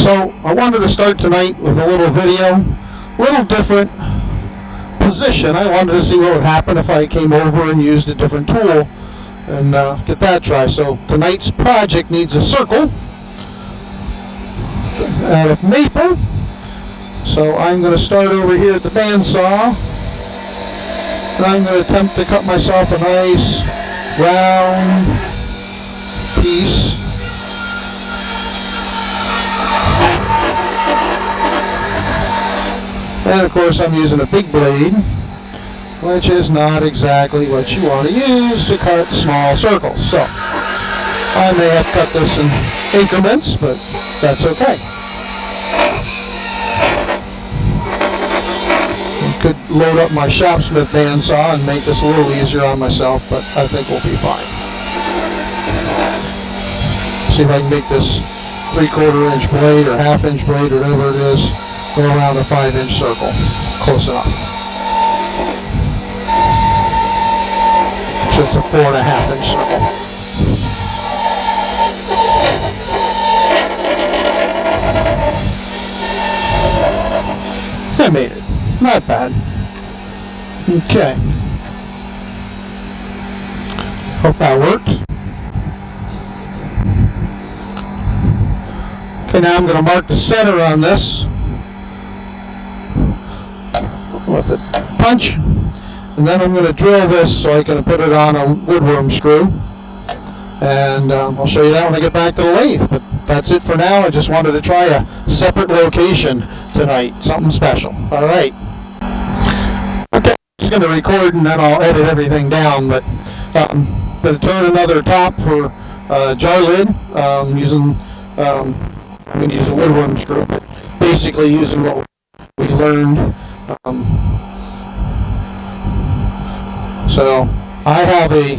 So I wanted to start tonight with a little video, a little different position. I wanted to see what would happen if I came over and used a different tool and get that try. So tonight's project needs a circle out of maple. So I'm going to start over here at the bandsaw, and I'm going to attempt to cut myself a nice round piece. And of course I'm using a big blade, which is not exactly what you want to use to cut small circles. So I may have cut this in increments, but that's okay. I could load up my Shopsmith bandsaw and make this a little easier on myself, but I think we'll be fine. See if I can make this 3/4 inch blade or 1/2 inch blade or whatever it is go around a 5-inch circle. Close enough. So it's a 4.5 inch circle. I made it. Not bad. Okay. Hope that worked. Okay, now I'm going to mark the center on this with a punch, and then I'm going to drill this so I can put it on a woodworm screw, and I'll show you that when I get back to the lathe. But that's it for now. I just wanted to try a separate location tonight, something special. All right. Okay, I'm just going to record and then I'll edit everything down, but I'm going to turn another top for jar lid I'm going to use a woodworm screw, but basically using what we learned. So I have a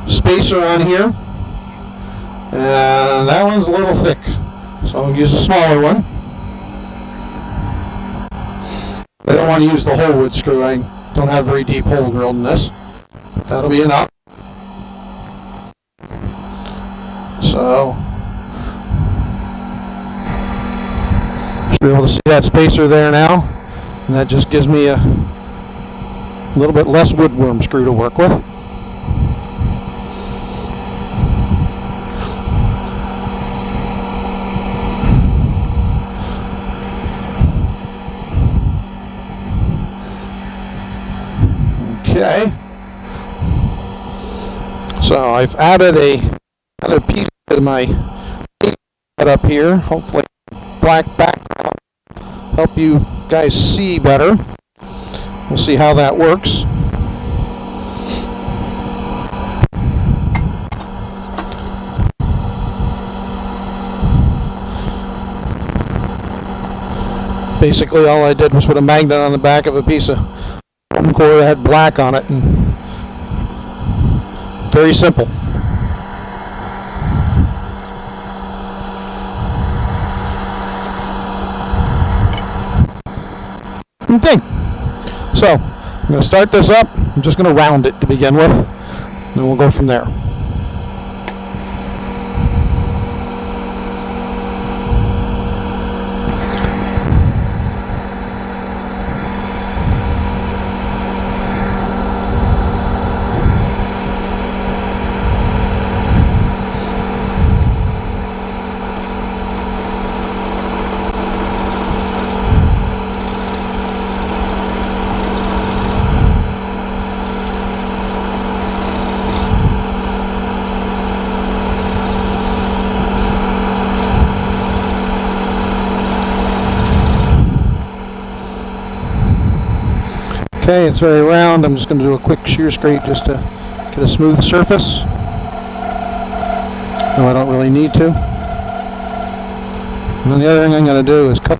spacer on here, and that one's a little thick, so I'll use a smaller one. I don't want to use the whole wood screw. I don't have very deep hole drilled in this. That'll be enough. So should be able to see that spacer there now, and that just gives me a little bit less woodworm screw to work with. Okay, so I've added another piece to my setup here. Hopefully black background help you guys see better. We'll see how that works. Basically all I did was put a magnet on the back of a piece of foam core that had black on it, and very simple. Okay, so I'm going to start this up. I'm just going to round it to begin with, and then we'll go from there. Okay, it's very round. I'm just going to do a quick shear scrape just to get a smooth surface. No, I don't really need to. And then the other thing I'm going to do is cut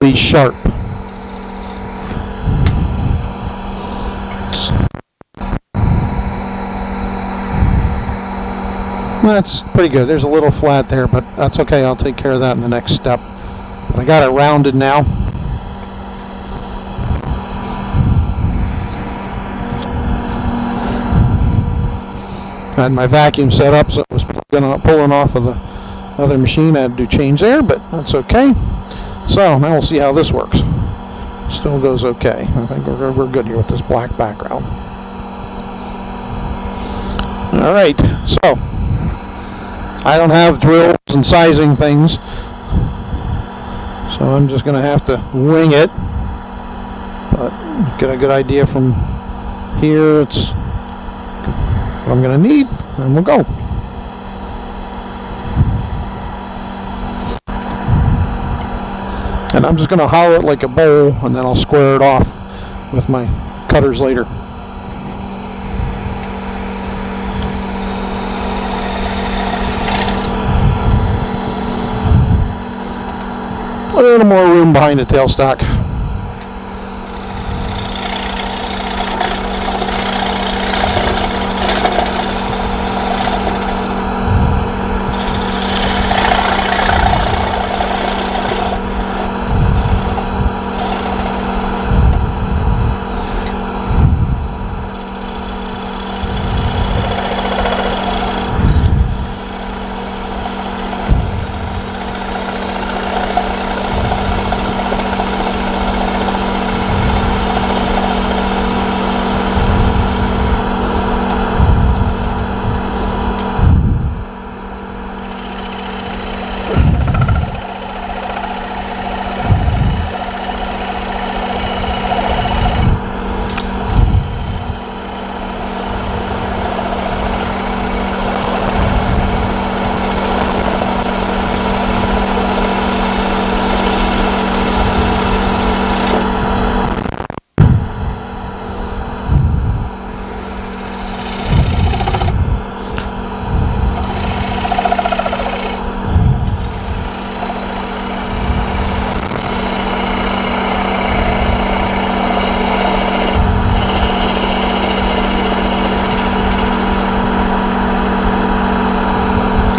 these sharp. That's pretty good. There's a little flat there, but that's okay. I'll take care of that in the next step. I got it rounded now. Had my vacuum set up so it was pulling off of the other machine. I had to do change there, but that's okay. So now we'll see how this works. Still goes okay. I think we're good here with this black background. Alright, so I don't have drills and sizing things, so I'm just going to have to wing it. But get a good idea from here. It's what I'm going to need, and we'll go. And I'm just going to hollow it like a bowl, and then I'll square it off with my cutters later. A little more room behind the tailstock.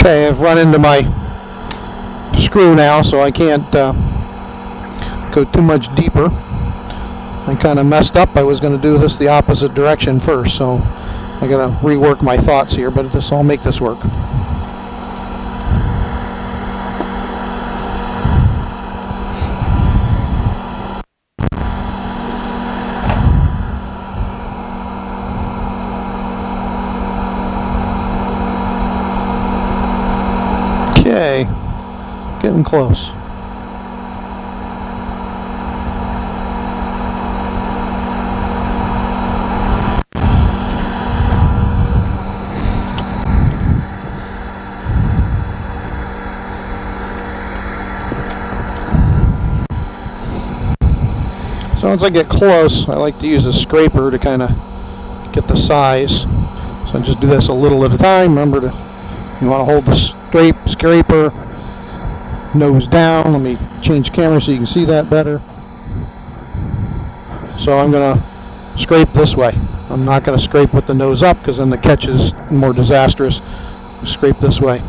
Okay, I've run into my screw now, so I can't go too much deeper. I kind of messed up. I was going to do this the opposite direction first, so I got to rework my thoughts here, but I'll make this work. Okay, getting close. So once I get close, I like to use a scraper to kind of get the size. So I just do this a little at a time. Remember, you want to hold the scraper nose down. Let me change camera so you can see that better. So I'm going to scrape this way. I'm not going to scrape with the nose up because then the catch is more disastrous. Scrape this way.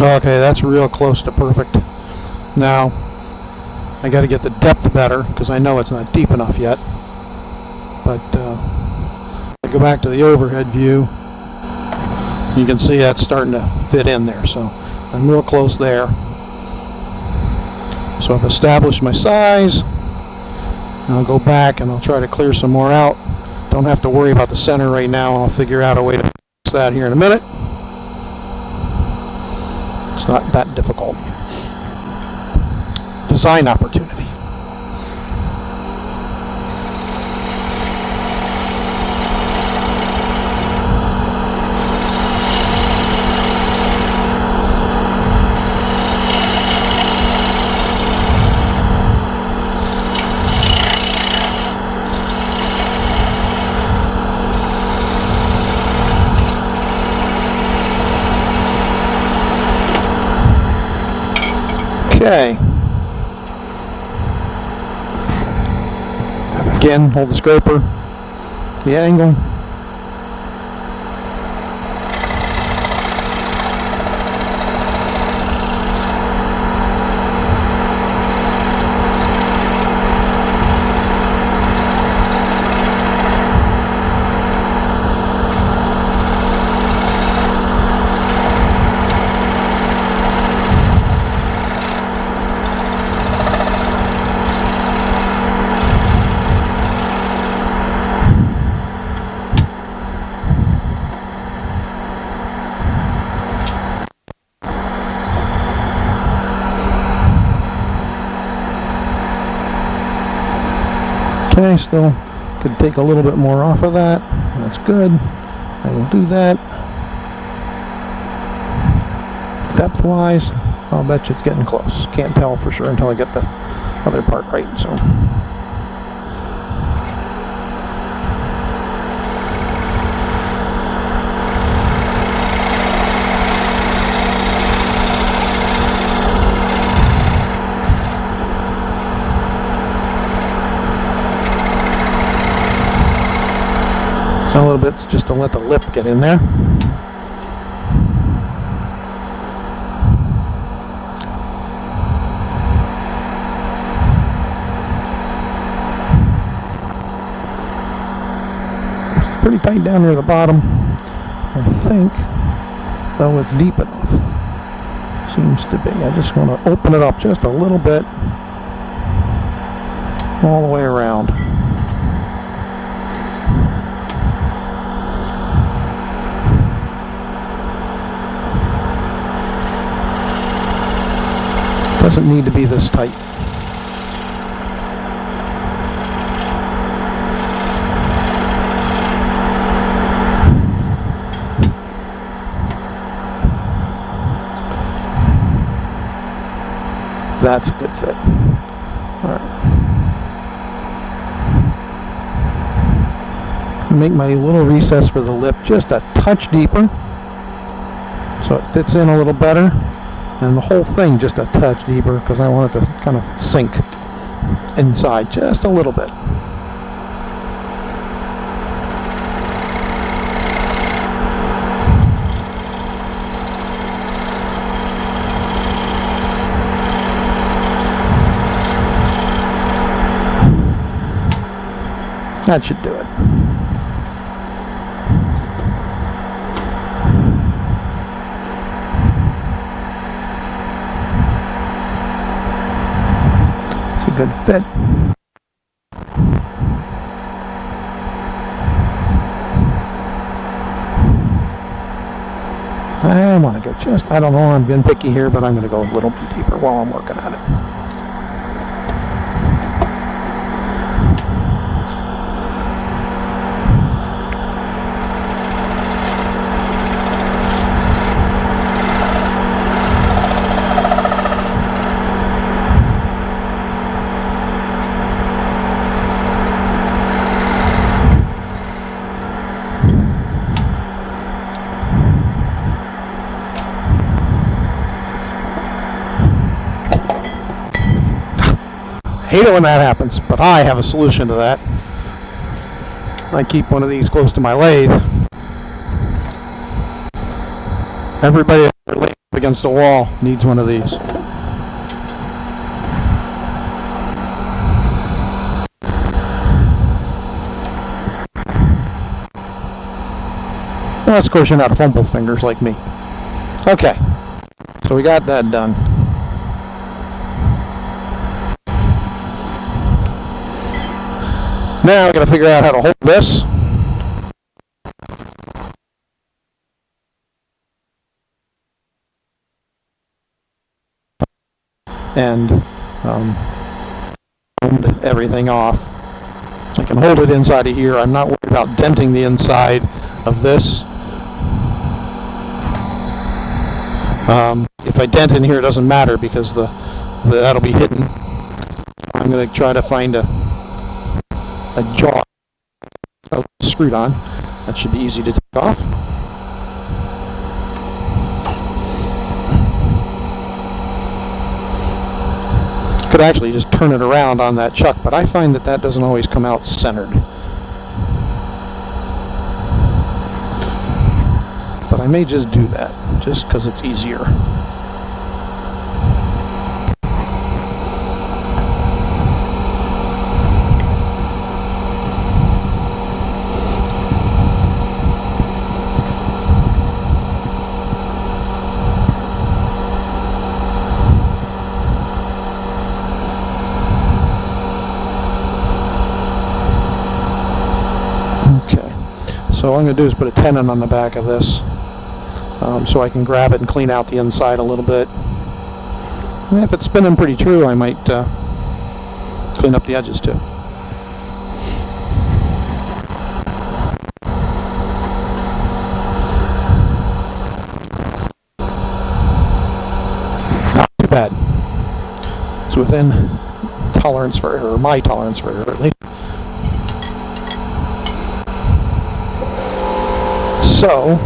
Okay, that's real close to perfect. Now, I got to get the depth better because I know it's not deep enough yet. But I go back to the overhead view. You can see that's starting to fit in there. So I'm real close there. So I've established my size. And I'll go back and I'll try to clear some more out. Don't have to worry about the center right now. I'll figure out a way to fix that here in a minute. It's not that difficult. Design opportunity. Okay. Again, hold the scraper, the angle. Okay, still could take a little bit more off of that. That's good. I will do that. Depth-wise, I'll bet you it's getting close. Can't tell for sure until I get the other part right. So. A little bit just to let the lip get in there. It's pretty tight down near the bottom, I think, though it's deep enough. Seems to be. I just want to open it up just a little bit all the way around. Doesn't need to be this tight. That's a good fit. All right. Make my little recess for the lip just a touch deeper so it fits in a little better. And the whole thing just a touch deeper because I want it to kind of sink inside just a little bit. That should do it. Good fit. I want to go just, I don't know, I'm being picky here, but I'm going to go a little bit deeper while I'm working at it. Hate it when that happens, but I have a solution to that. I keep one of these close to my lathe. Everybody lathe against the wall needs one of these. Unless, of course, you're not a fumble fingers like me. Okay, so we got that done. Now I got to figure out how to hold this. And everything off. I can hold it inside of here. I'm not worried about denting the inside of this. If I dent in here, it doesn't matter because that'll be hidden. I'm going to try to find a jaw screwed on. That should be easy to take off. could actually just turn it around on that chuck, but I find that that doesn't always come out centered. But I may just do that, just because it's easier. So all I'm going to do is put a tenon on the back of this so I can grab it and clean out the inside a little bit. And if it's spinning pretty true, I might clean up the edges too. Not too bad. It's within tolerance for error, my tolerance for error at least. So,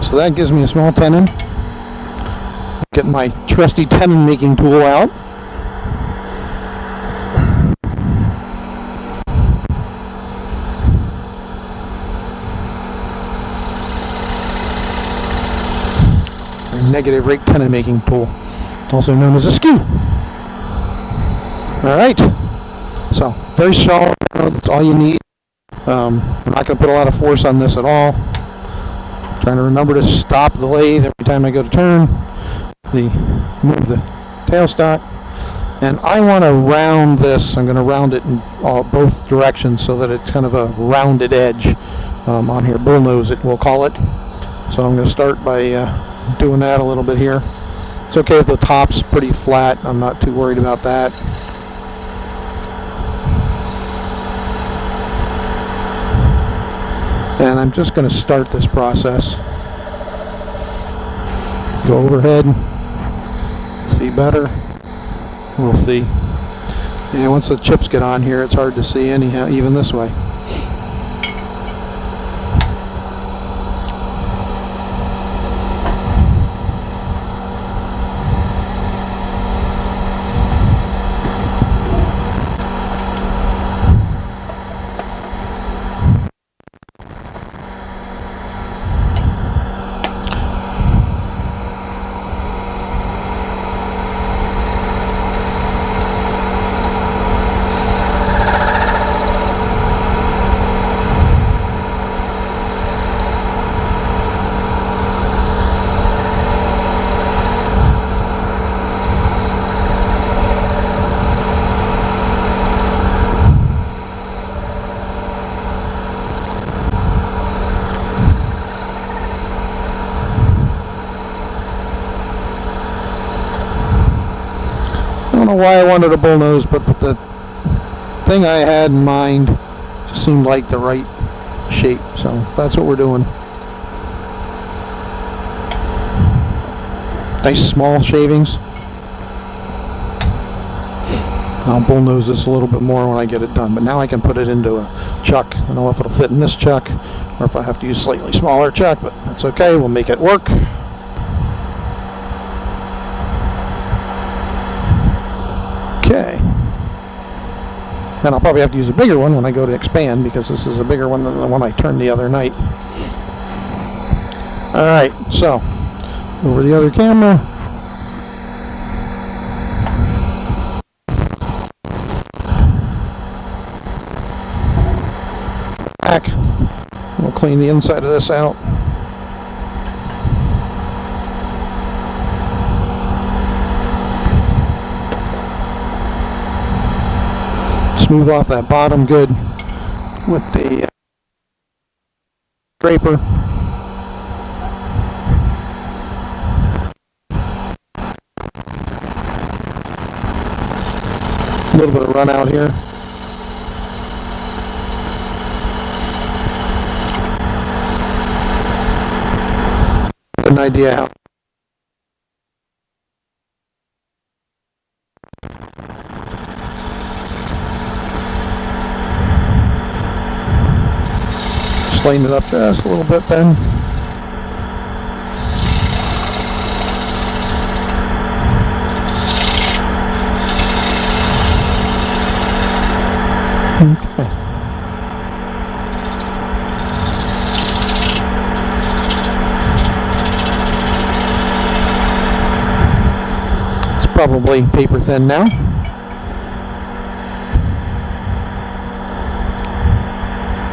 so that gives me a small tenon. Get my trusty tenon making tool out. Our negative rake tenon making tool, also known as a skew. Alright, so very shallow, that's all you need. I'm not going to put a lot of force on this at all. Trying to remember to stop the lathe every time I go to turn, move the tailstock, and I want to round this. I'm going to round it in both directions so that it's kind of a rounded edge on here, bullnose it we'll call it. So I'm going to start by doing that a little bit here. It's okay if the top's pretty flat, I'm not too worried about that. And I'm just going to start this process. Go overhead. See better? We'll see. Yeah, once the chips get on here, it's hard to see anyhow, even this way. I don't know why I wanted a bullnose, but with the thing I had in mind, just seemed like the right shape, so that's what we're doing. Nice small shavings. I'll bullnose this a little bit more when I get it done, but now I can put it into a chuck. I don't know if it'll fit in this chuck or if I have to use a slightly smaller chuck, but that's okay, we'll make it work. Okay. And I'll probably have to use a bigger one when I go to expand, because this is a bigger one than the one I turned the other night. Alright, so over the other camera. Back. We'll clean the inside of this out. Smooth off that bottom good with the scraper. little bit of run out here. An idea how just lighten it up just a little bit then. Okay. Probably paper thin now.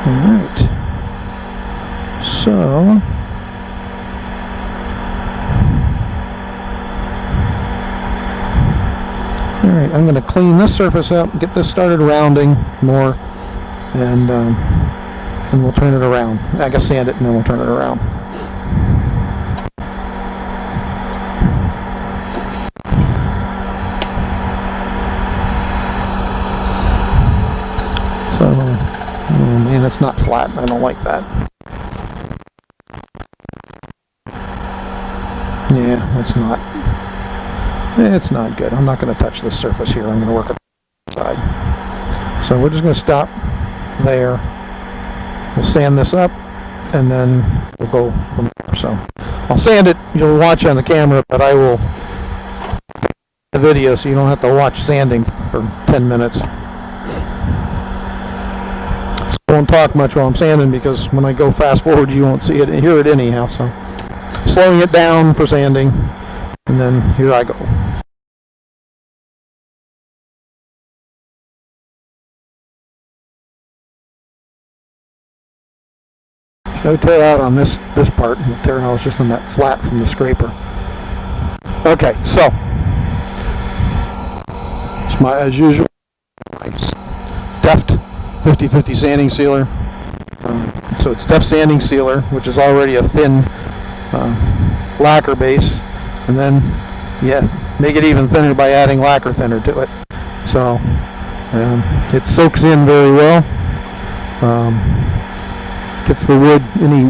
Alright. So alright, I'm going to clean this surface up, get this started rounding more, and we'll turn it around. I guess sand it and then we'll turn it around. So, oh man, it's not flat. I don't like that. Yeah, it's not. It's not good. I'm not going to touch this surface here. I'm going to work at the side. So we're just going to stop there. We'll sand this up, and then we'll go from there. So I'll sand it. You'll watch on the camera, but I will the video so you don't have to watch sanding for 10 minutes. I won't talk much while I'm sanding because when I go fast forward you won't see it and hear it anyhow. So slowing it down for sanding, and then here I go. No tear out on this part. The tear out is just on that flat from the scraper. Okay, so it's my, as usual, my Deft 50/50 sanding sealer. So it's Deft sanding sealer, which is already a thin lacquer base, and then make it even thinner by adding lacquer thinner to it. So it soaks in very well. Gets the wood, any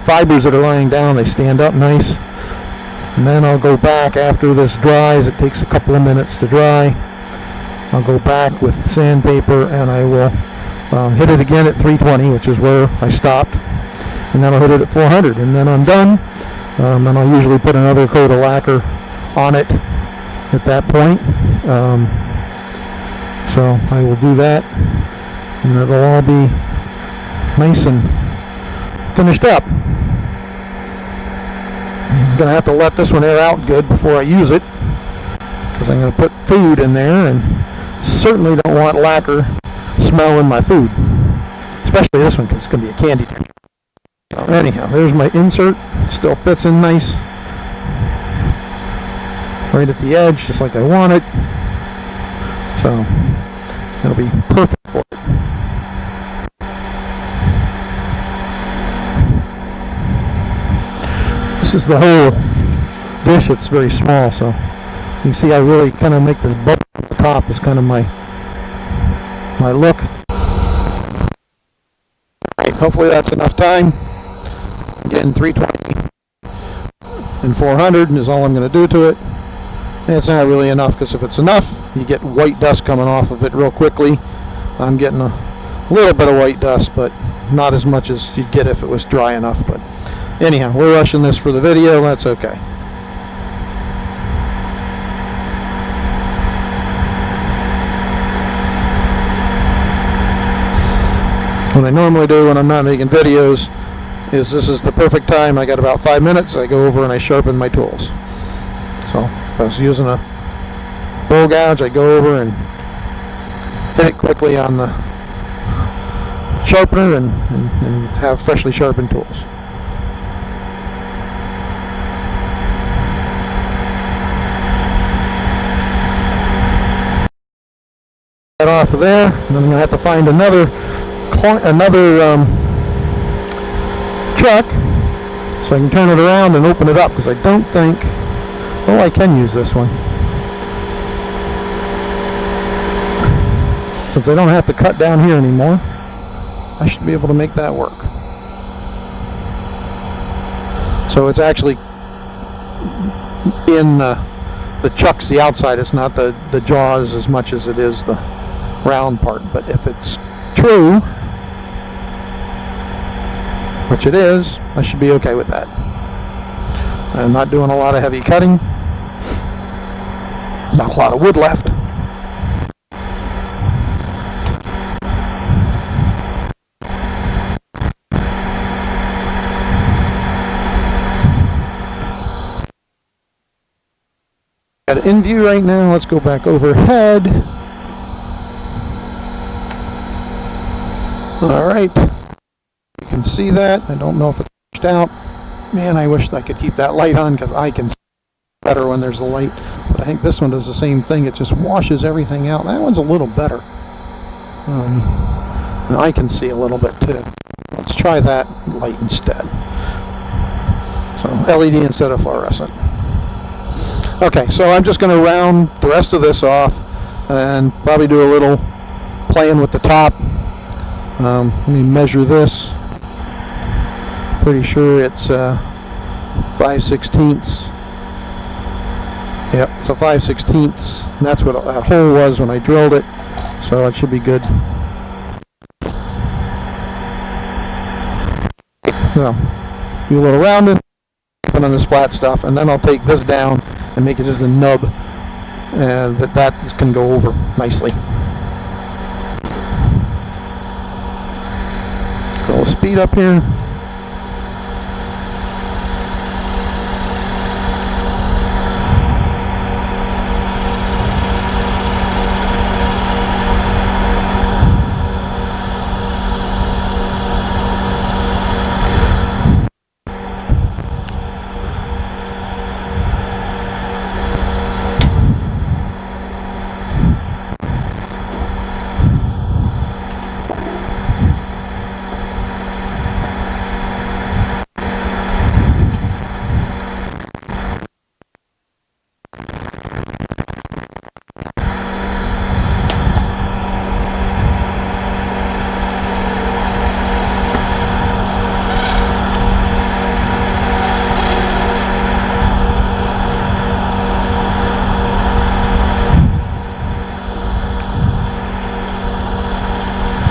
fibers that are lying down, they stand up nice. And then I'll go back after this dries. It takes a couple of minutes to dry. I'll go back with the sandpaper and I will hit it again at 320, which is where I stopped, and then I'll hit it at 400, and then I'm done. And I'll usually put another coat of lacquer on it at that point. So I will do that, and it'll all be nice and finished up. I'm going to have to let this one air out good before I use it, because I'm going to put food in there, and certainly don't want lacquer smell in my food, especially this one because it's going to be a candy dish. So anyhow, there's my insert. Still fits in nice right at the edge, just like I want it. So it'll be perfect for it. This is the whole dish. It's very small, so you can see I really kind of make this bubble at the top is kind of my look. Right, hopefully that's enough time. Again, 320 and 400 is all I'm going to do to it. And it's not really enough, because if it's enough, you get white dust coming off of it real quickly. I'm getting a little bit of white dust, but not as much as you'd get if it was dry enough. But anyhow, we're rushing this for the video. That's okay. What I normally do when I'm not making videos is this is the perfect time. I got about 5 minutes. I go over and I sharpen my tools. So if I was using a bowl gouge, I go over and hit it quickly on the sharpener and have freshly sharpened tools. That off of there, and then I'm going to have to find another chuck so I can turn it around and open it up, because I don't think, oh, I can use this one. Since I don't have to cut down here anymore, I should be able to make that work. So it's actually in the chuck's the outside, it's not the jaws as much as it is the round part. But if it's true, which it is, I should be okay with that. I'm not doing a lot of heavy cutting. Not a lot of wood left. Got it in view right now. Let's go back overhead. Alright. You can see that. I don't know if it's pushed out. Man, I wish I could keep that light on because I can see better when there's a light. But I think this one does the same thing. It just washes everything out. That one's a little better. And I can see a little bit too. Let's try that light instead. So LED instead of fluorescent. Okay, so I'm just going to round the rest of this off and probably do a little playing with the top. Let me measure this. Pretty sure it's 5/16. Yep, so 5/16. And that's what that hole was when I drilled it. So it should be good. So, do a little rounding, put on this flat stuff, and then I'll take this down and make it just a nub, and that can go over nicely. A little speed up here.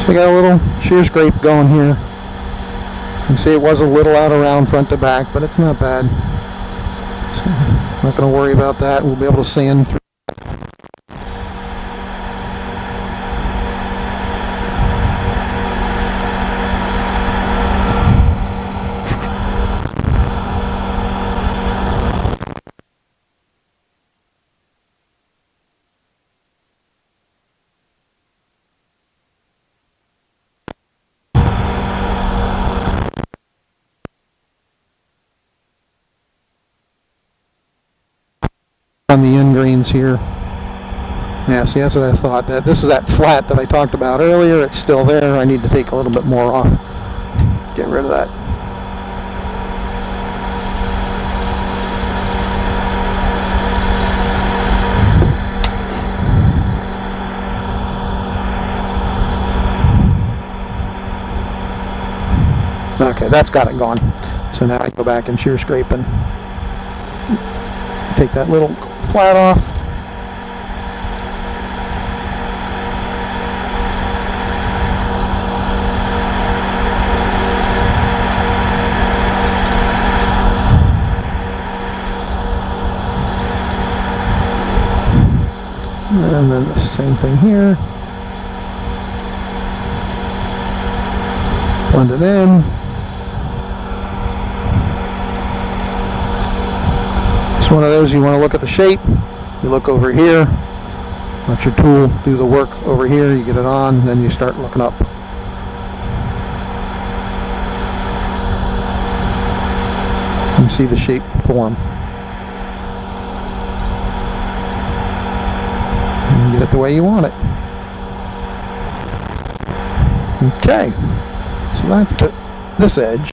So I got a little shear scrape going here. You can see it was a little out around front to back, but it's not bad. So I'm not going to worry about that. We'll be able to sand through. On the end grains here. Yeah, see, that's what I thought. That this is that flat that I talked about earlier. It's still there. I need to take a little bit more off. Get rid of that. Okay, that's got it gone. So now I go back and shear scrape and take that little flat off. And then the same thing here. Blend it in. It's one of those, you want to look at the shape, you look over here, let your tool do the work over here, you get it on, then you start looking up. And see the shape form. And get it the way you want it. Okay, so that's this edge.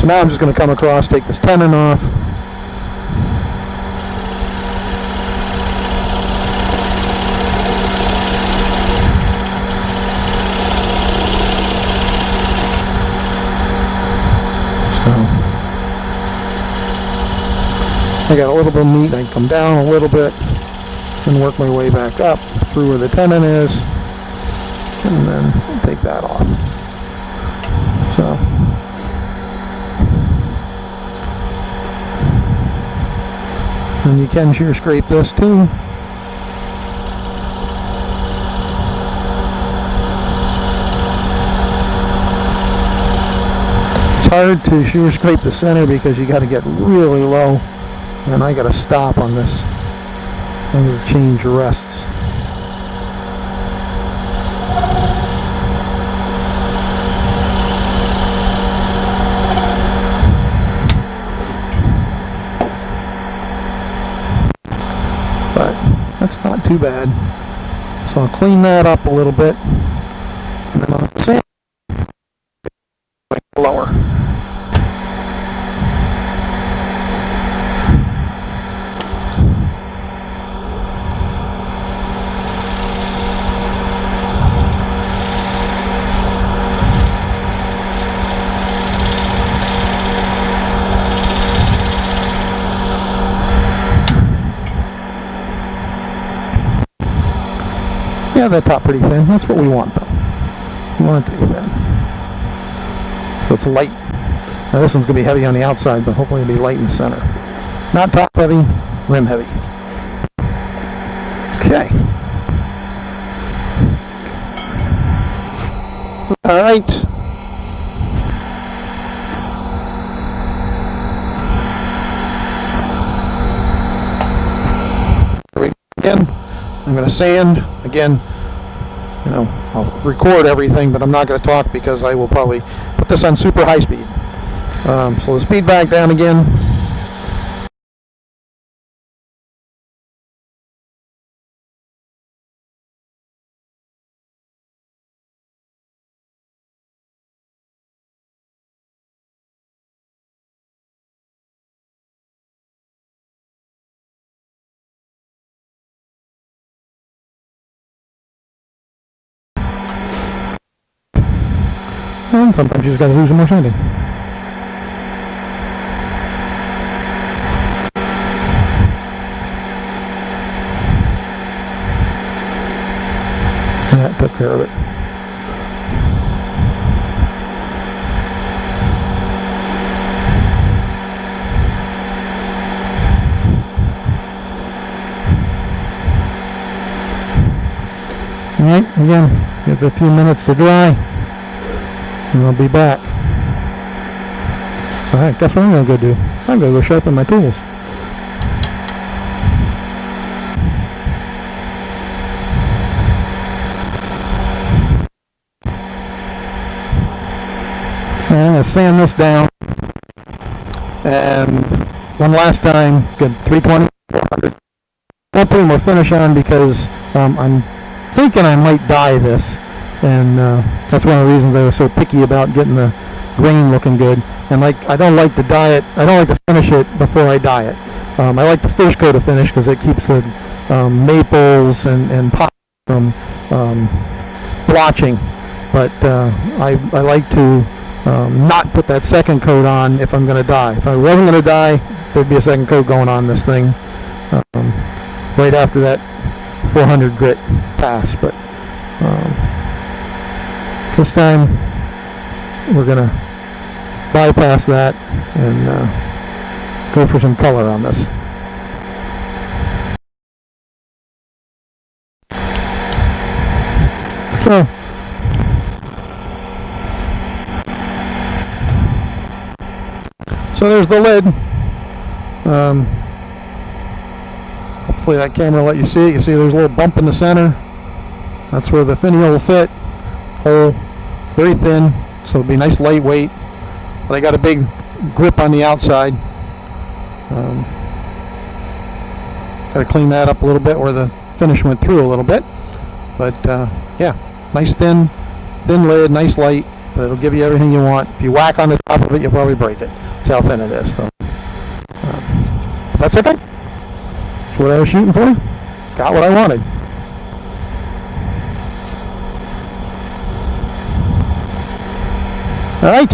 So now I'm just going to come across, take this tenon off. I got a little bit of meat. I can come down a little bit and work my way back up through where the tenon is, and then take that off. So and you can shear scrape this too. It's hard to shear scrape the center because you got to get really low. And I got to stop on this. I'm going to change rests. But that's not too bad. So I'll clean that up a little bit. And then I'll sand lower. Yeah, that top pretty thin. That's what we want, though. We want it to be thin. So it's light. Now this one's going to be heavy on the outside, but hopefully it'll be light in the center. Not top heavy, rim heavy. Okay. All right. Again, I'm going to sand. Again, you know, I'll record everything, but I'm not going to talk because I will probably put this on super high speed. So the speed back down again. And sometimes you just got to do some more sanding. That took care of it. Alright, again, give it a few minutes to dry. And I'll be back. Alright, guess what I'm going to go do? I'm going to go sharpen my tools. And I'm going to sand this down. And one last time, get 320, 400. Won't put more finish on because I'm thinking I might dye this. And that's one of the reasons I was so picky about getting the grain looking good. And like, I don't like to dye it. I don't like to finish it before I dye it. I like the first coat of finish because it keeps the maples and pop from blotching. But I like to not put that second coat on if I'm going to dye. If I wasn't going to dye, there'd be a second coat going on this thing right after that 400 grit pass. But this time we're going to bypass that and go for some color on this. So there's the lid. Hopefully that camera will let you see it. You see there's a little bump in the center. That's where the finial will fit. Hole. It's very thin, so it'll be nice lightweight. But I got a big grip on the outside. Got to clean that up a little bit where the finish went through a little bit. But yeah, nice thin lid, nice light. But it'll give you everything you want. If you whack on the top of it, you'll probably break it. See how thin it is. So, that's okay. That's what I was shooting for. Got what I wanted. All right.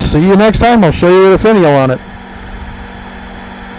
See you next time. I'll show you the finial on it.